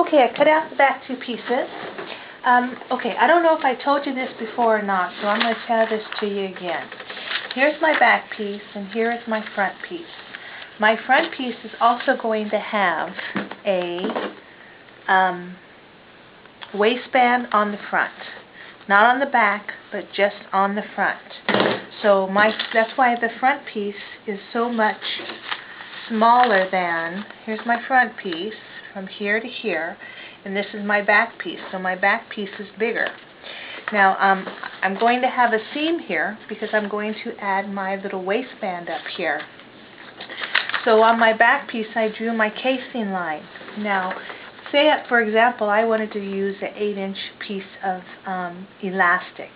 Okay, I cut out the back two pieces. Okay, I don't know if I told you this before or not, so I'm going to tell this to you again. Here's my back piece, and here is my front piece. My front piece is also going to have a waistband on the front. Not on the back, but just on the front. So that's why the front piece is so much smaller than, here's my front piece, from here to here, and this is my back piece, so my back piece is bigger. Now, I'm going to have a seam here because I'm going to add my little waistband up here. So on my back piece, I drew my casing line. Now, say, for example, I wanted to use an 8-inch piece of elastic.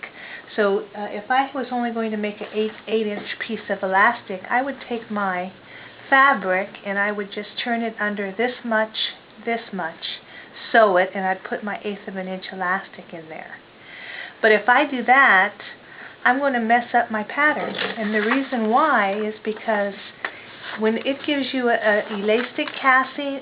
So if I was only going to make an 8-inch piece of elastic, I would take my fabric and I would just turn it under this much, sew it, and I'd put my 1/8 of an inch elastic in there. But if I do that, I'm going to mess up my pattern. And the reason why is because when it gives you an elastic casing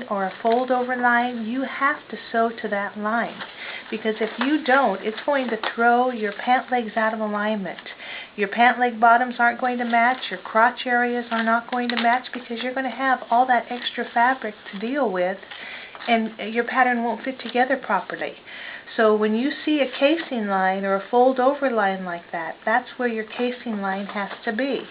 or a fold over line, you have to sew to that line. Because if you don't, it's going to throw your pant legs out of alignment. Your pant leg bottoms aren't going to match, your crotch areas are not going to match, because you're going to have all that extra fabric to deal with, and your pattern won't fit together properly. So when you see a casing line or a fold over line like that, that's where your casing line has to be.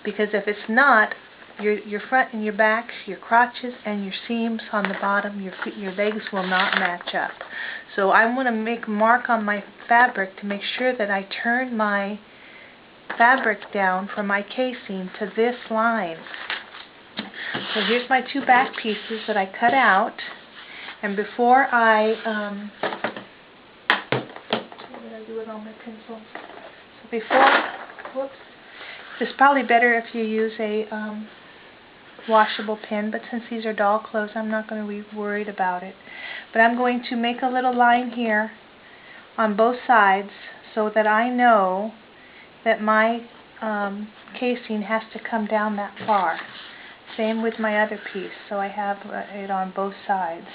Because if it's not, your front and your back, your crotches and your seams on the bottom, your legs will not match up. So I'm going to make a mark on my fabric to make sure that I turn my fabric down from my casing to this line. So here's my two back pieces that I cut out. And before I do it on my pencil. So before, it's probably better if you use a washable pen, but since these are doll clothes, I'm not going to be worried about it. But I'm going to make a little line here on both sides so that I know that my casing has to come down that far. Same with my other piece, so I have it on both sides.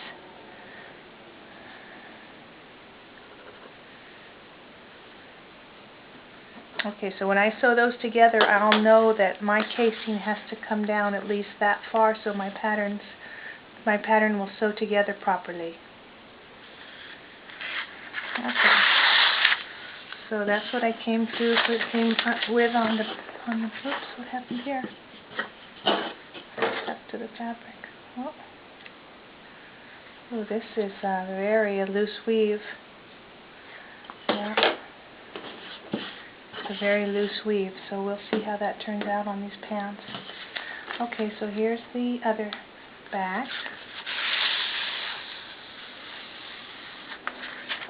Okay, so when I sew those together, I'll know that my casing has to come down at least that far so my pattern will sew together properly. Okay. So that's what I came with on the oops, what happened here? Stuck to the fabric. Oh, this is a very loose weave. Yeah. A very loose weave, so we'll see how that turns out on these pants. Okay, so here's the other back.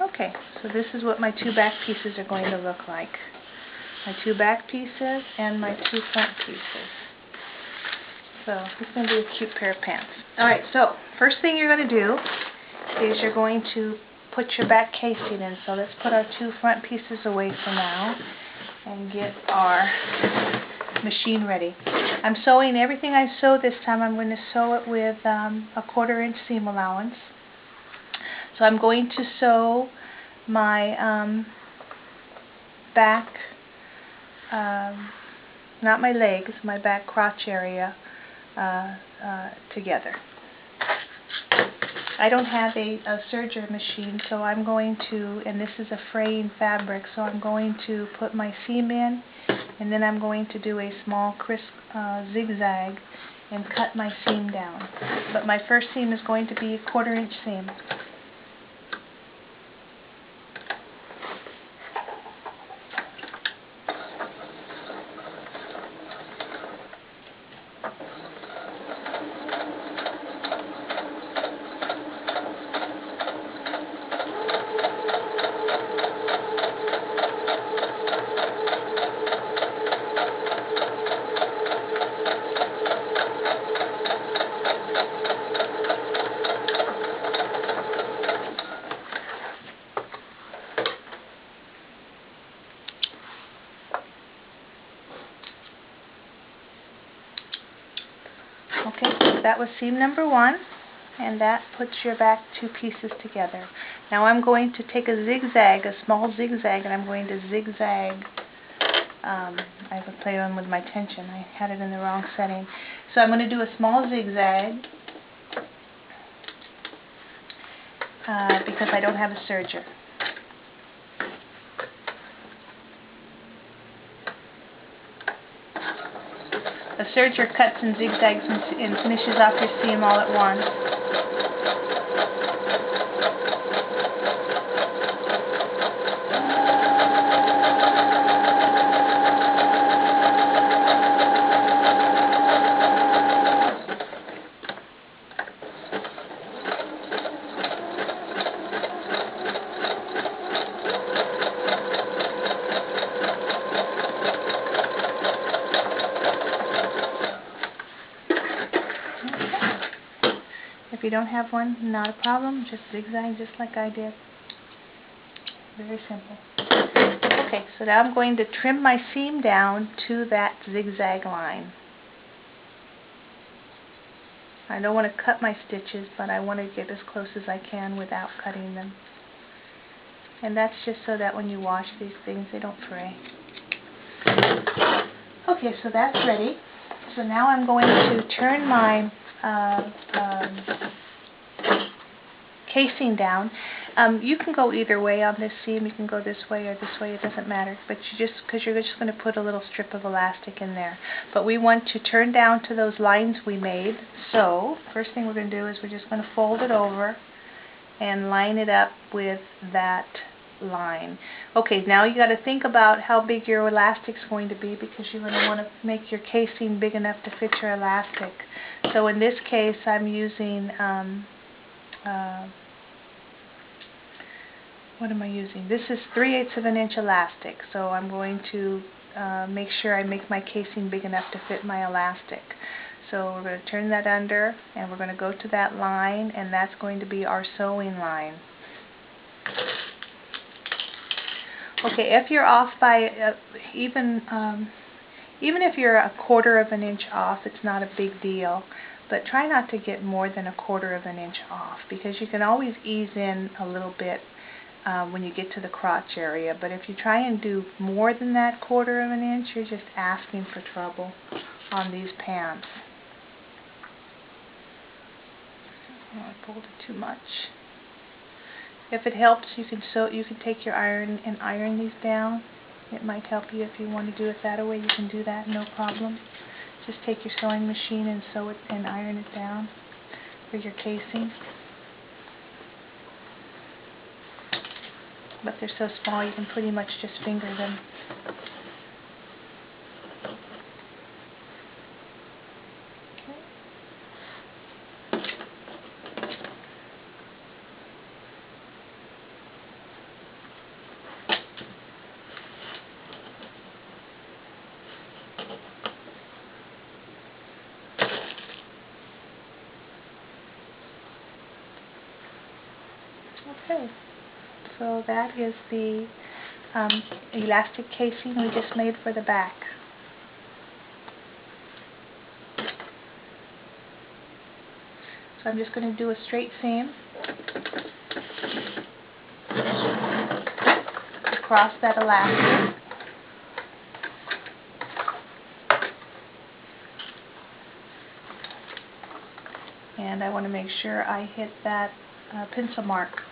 Okay, so this is what my two back pieces are going to look like. My two back pieces and my two front pieces. So it's going to be a cute pair of pants. Alright, so first thing you're going to do is you're going to put your back casing in. So let's put our two front pieces away for now and get our machine ready. I'm sewing everything I sew this time. I'm going to sew it with a 1/4 inch seam allowance. So I'm going to sew my back, not my legs, my back crotch area together. I don't have a serger machine, so I'm going to, and this is a fraying fabric, so I'm going to put my seam in, and then I'm going to do a small crisp zigzag and cut my seam down. But my first seam is going to be a 1/4 inch seam. Okay, so that was seam number 1. And that puts your back two pieces together. Now I'm going to take a zigzag, a small zigzag, and I'm going to zigzag. I have to play on with my tension. I had it in the wrong setting. So I'm going to do a small zigzag because I don't have a serger. A serger cuts and zigzags and finishes off your seam all at once. If you don't have one, not a problem. Just zigzag just like I did. Very simple. Okay, so now I'm going to trim my seam down to that zigzag line. I don't want to cut my stitches, but I want to get as close as I can without cutting them. And that's just so that when you wash these things, they don't fray. Okay, so that's ready. So now I'm going to turn my casing down. You can go either way on this seam. You can go this way or this way. It doesn't matter. But because you're just going to put a little strip of elastic in there. But we want to turn down to those lines we made. So first thing we're going to do is we're just going to fold it over and line it up with that line. Okay, now you got to think about how big your elastic's going to be, because you're going to want to make your casing big enough to fit your elastic. So in this case, I'm using what am I using? This is 3/8 of an inch elastic, so I'm going to make sure I make my casing big enough to fit my elastic. So we're going to turn that under, and we're going to go to that line, and that's going to be our sewing line. Okay, if you're off by even if you're 1/4 of an inch off, it's not a big deal. But try not to get more than 1/4 of an inch off, because you can always ease in a little bit when you get to the crotch area. But if you try and do more than that 1/4 of an inch, you're just asking for trouble on these pants. Oh, I pulled it too much. If it helps, you can take your iron and iron these down. It might help you if you want to do it that way. You can do that, no problem. Just take your sewing machine and sew it and iron it down for your casing. But they're so small you can pretty much just finger them. Okay, so that is the elastic casing we just made for the back. So I'm just going to do a straight seam across that elastic. And I want to make sure I hit that pencil mark.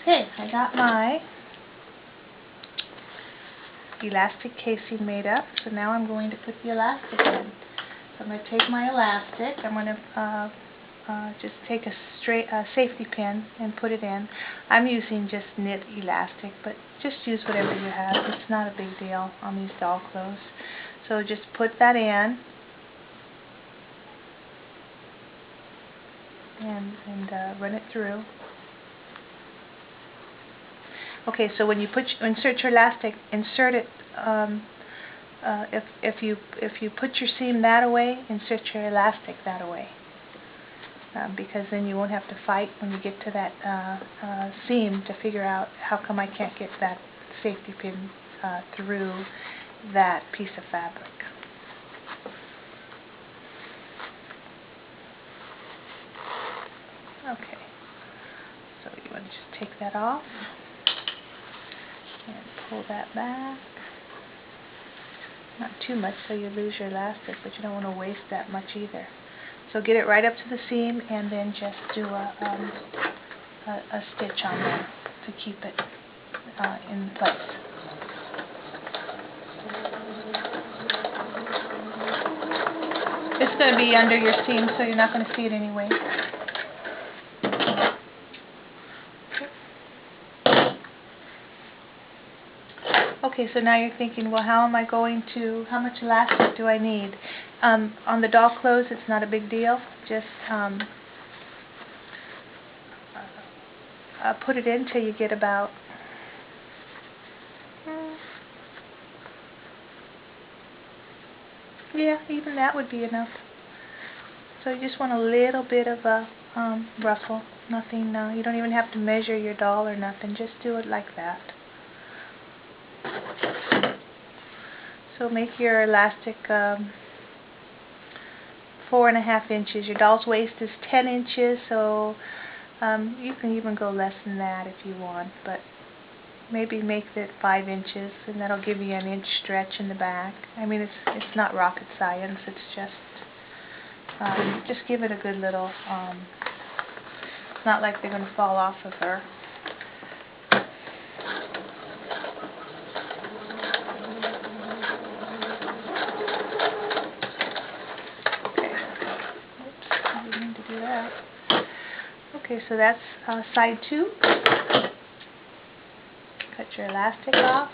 Okay, I got my elastic casing made up, so now I'm going to put the elastic in. So I'm going to take my elastic, I'm going to just take a straight safety pin and put it in. I'm using just knit elastic, but just use whatever you have. It's not a big deal on these doll clothes. So just put that in and run it through. Okay, so when you insert your elastic, insert it. If you put your seam that away, insert your elastic that away, because then you won't have to fight when you get to that seam to figure out how come I can't get that safety pin through that piece of fabric. Okay, so you want to just take that off and pull that back. Not too much so you lose your elastic, but you don't want to waste that much either. So get it right up to the seam and then just do a stitch on there to keep it in place. It's going to be under your seam, so you're not going to see it anyway. Okay, so now you're thinking, well, how much elastic do I need? On the doll clothes, it's not a big deal. Just put it in till you get about yeah, even that would be enough. So you just want a little bit of a ruffle. Nothing. You don't even have to measure your doll or nothing. Just do it like that. So make your elastic 4.5 inches. Your doll's waist is 10 inches, so you can even go less than that if you want, but maybe make it 5 inches, and that'll give you an inch stretch in the back. I mean, it's not rocket science. It's just give it a good little. It's not like they're going to fall off of her. Okay, so that's side 2. Cut your elastic off.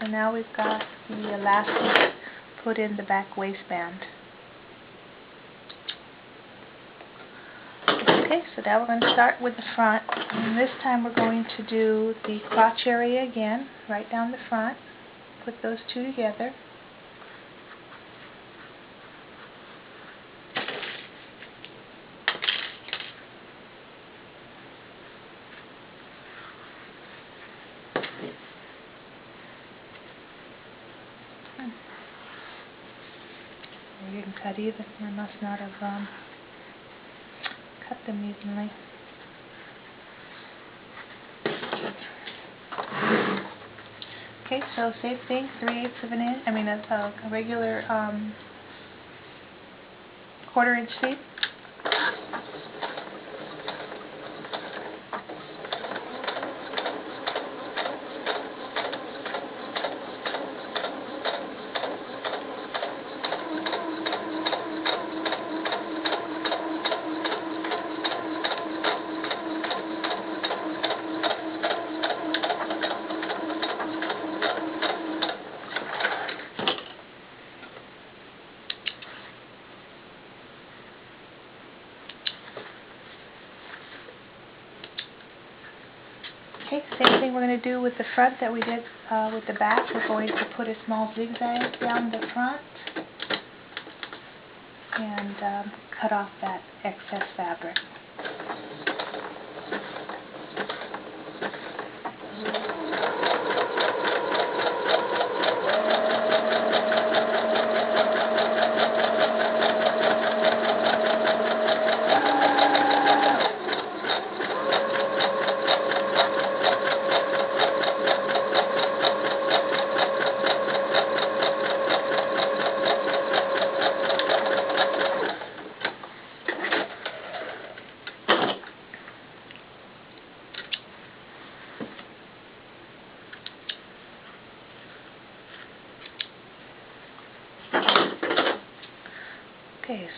So now we've got the elastic put in the back waistband. Okay, so now we're going to start with the front. And this time we're going to do the crotch area again, right down the front. Put those two together. You didn't cut either. I must not have cut them evenly. Okay, so same thing, 3/8 of an inch. I mean a regular 1/4 inch seam. Okay, same thing we're going to do with the front that we did with the back. We're going to put a small zigzag down the front and cut off that excess fabric.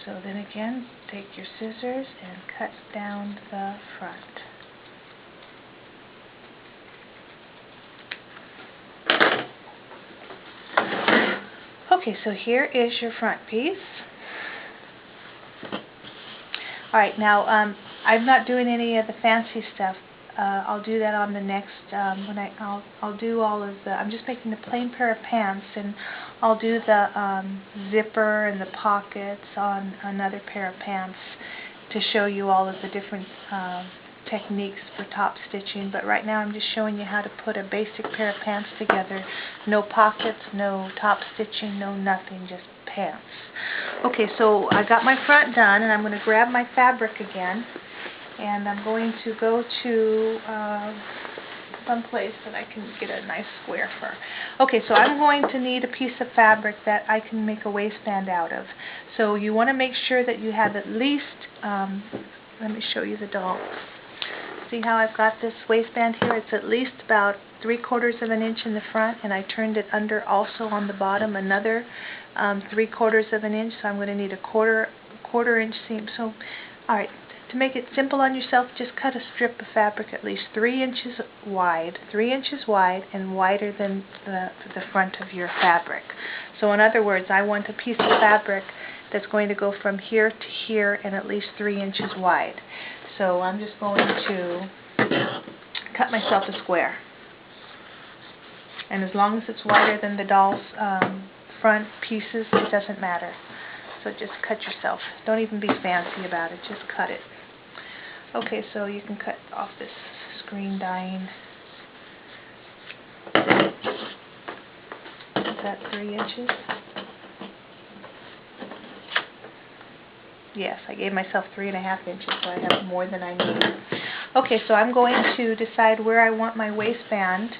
so then again, take your scissors and cut down the front. Okay, so here is your front piece. Alright, now I'm not doing any of the fancy stuff. I'll do that on the next, when I'll do all of the, I'm just making a plain pair of pants, and I'll do the zipper and the pockets on another pair of pants to show you all of the different techniques for top stitching. But right now I'm just showing you how to put a basic pair of pants together. No pockets, no top stitching, no nothing, just pants. Okay, so I got my front done, and I'm going to grab my fabric again, and I'm going to go to some place that I can get a nice square for. Okay, so I'm going to need a piece of fabric that I can make a waistband out of. So you want to make sure that you have at least, let me show you the doll. See how I've got this waistband here? It's at least about 3/4 of an inch in the front, and I turned it under also on the bottom another 3/4 of an inch, so I'm going to need a quarter inch seam. So, alright, to make it simple on yourself, just cut a strip of fabric at least 3 inches wide, and wider than the front of your fabric. So in other words, I want a piece of fabric that's going to go from here to here and at least 3 inches wide. So I'm just going to cut myself a square. And as long as it's wider than the doll's front pieces, it doesn't matter. So just cut yourself. Don't even be fancy about it, just cut it. Okay, so you can cut off this screen dyeing. Is that 3 inches? Yes, I gave myself 3.5 inches, so I have more than I need. Okay, so I'm going to decide where I want my waistband,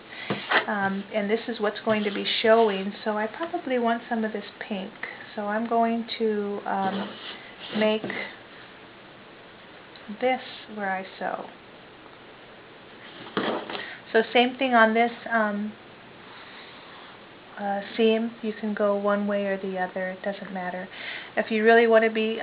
and this is what's going to be showing, so I probably want some of this pink. So I'm going to make this where I sew. So same thing on this seam. You can go one way or the other, it doesn't matter. If you really want to be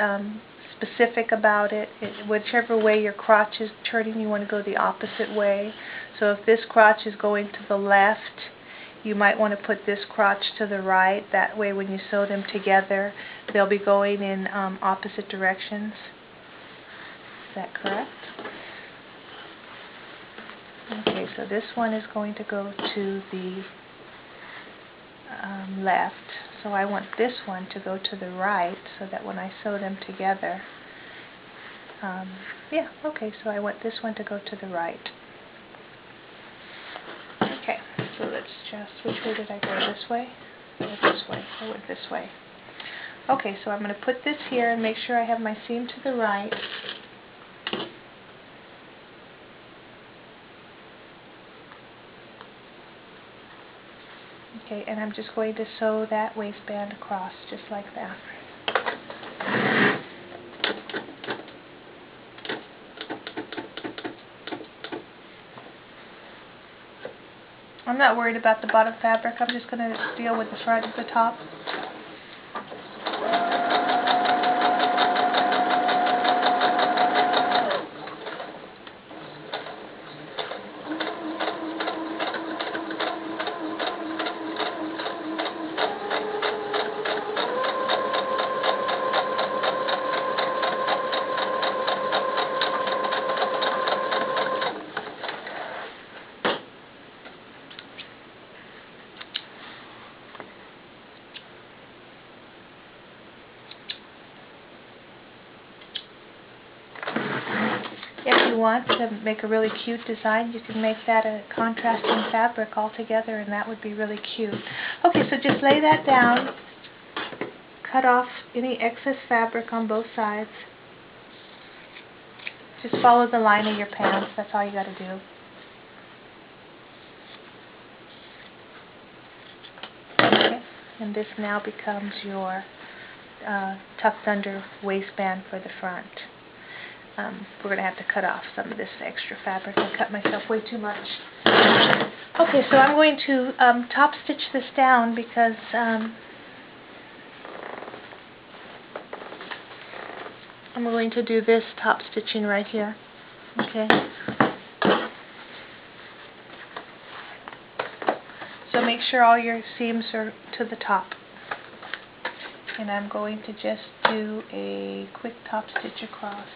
specific about it, whichever way your crotch is turning, you want to go the opposite way. So if this crotch is going to the left, you might want to put this crotch to the right. That way when you sew them together, they'll be going in opposite directions. Is that correct? Okay, so this one is going to go to the left, so I want this one to go to the right, so that when I sew them together, yeah, okay, so I want this one to go to the right. Okay, so let's just, which way did I go? This way? Or this way? I went this way. Okay, so I'm going to put this here and make sure I have my seam to the right. Okay, and I'm just going to sew that waistband across just like that. I'm not worried about the bottom fabric, I'm just going to deal with the front and the top. If you want to make a really cute design, you can make that a contrasting fabric altogether, and that would be really cute. Okay, so just lay that down, cut off any excess fabric on both sides. Just follow the line of your pants, that's all you got to do. Okay, and this now becomes your tucked under waistband for the front. We're going to have to cut off some of this extra fabric. I cut myself way too much. Okay, so I'm going to top stitch this down because I'm going to do this top stitching right here. Okay. So make sure all your seams are to the top. And I'm going to just do a quick top stitch across.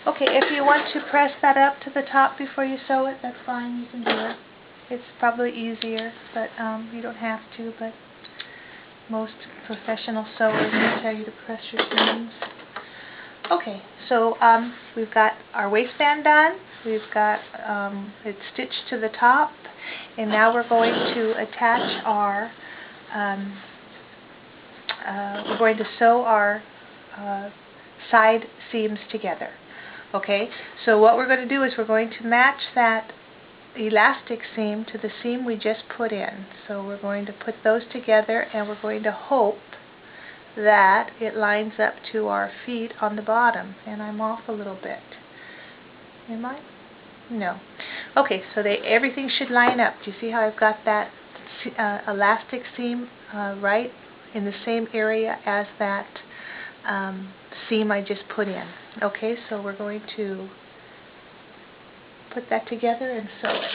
Okay, if you want to press that up to the top before you sew it, that's fine, you can do it. It's probably easier, but you don't have to, but most professional sewers will tell you to press your seams. Okay, so we've got our waistband done, we've got it stitched to the top, and now we're going to attach our, we're going to sew our side seams together. Okay, so what we're going to do is we're going to match that elastic seam to the seam we just put in. So we're going to put those together, and we're going to hope that it lines up to our feet on the bottom. And I'm off a little bit. Am I? No. Okay, so everything should line up. Do you see how I've got that elastic seam right in the same area as that seam I just put in? Okay, so we're going to put that together and sew it.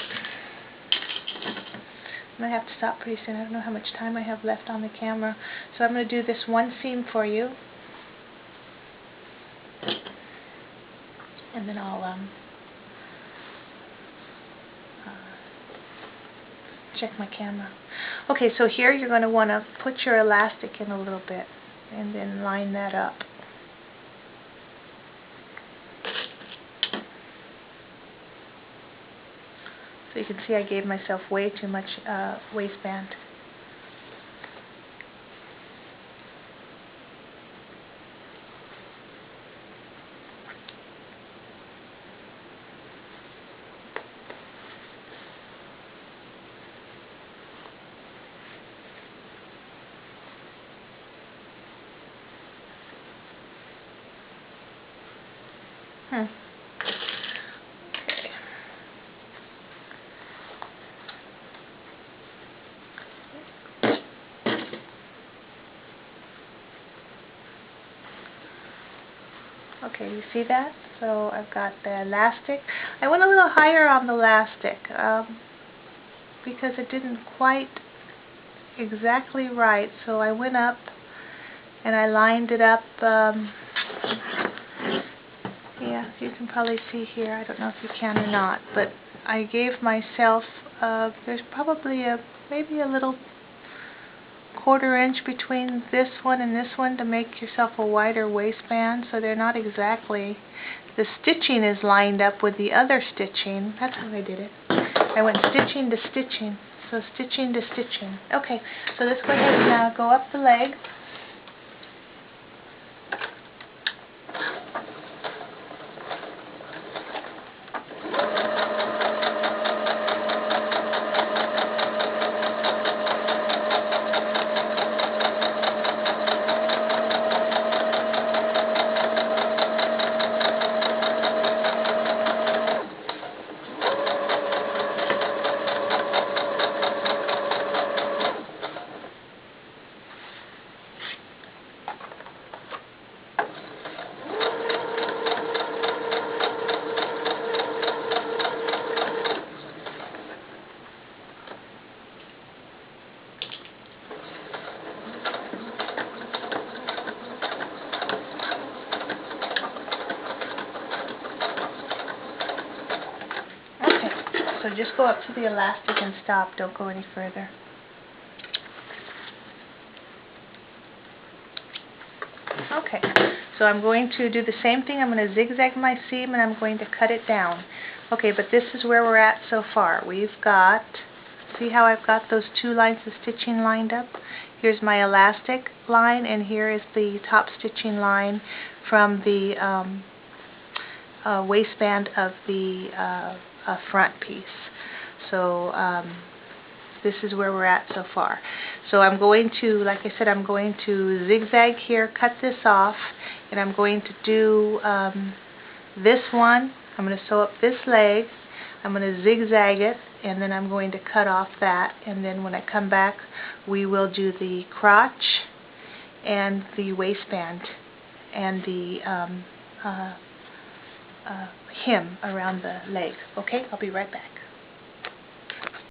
I'm going to have to stop pretty soon. I don't know how much time I have left on the camera. So I'm going to do this one seam for you. And then I'll check my camera. Okay, so here you're going to want to put your elastic in a little bit and then line that up. So you can see I gave myself way too much waistband. Okay, you see that? So I've got the elastic. I went a little higher on the elastic because it didn't quite exactly right. So I went up and I lined it up. Yeah, you can probably see here. I don't know if you can or not, but I gave myself, there's probably maybe a little quarter-inch between this one and this one to make yourself a wider waistband, so they're not exactly, the stitching is lined up with the other stitching. That's how I did it. I went stitching to stitching, so stitching to stitching. Okay, so let's go ahead and go up the leg. So just go up to the elastic and stop. Don't go any further. Okay, so I'm going to do the same thing. I'm going to zigzag my seam and I'm going to cut it down. Okay, but this is where we're at so far. We've got, see how I've got those two lines of stitching lined up? Here's my elastic line, and here is the top stitching line from the waistband of the front piece. So this is where we're at so far. So I'm going to, like I said, I'm going to zigzag here, cut this off, and I'm going to do this one. I'm going to sew up this leg, I'm going to zigzag it, and then I'm going to cut off that, and then when I come back we will do the crotch and the waistband and the hem around the leg. Okay, I'll be right back.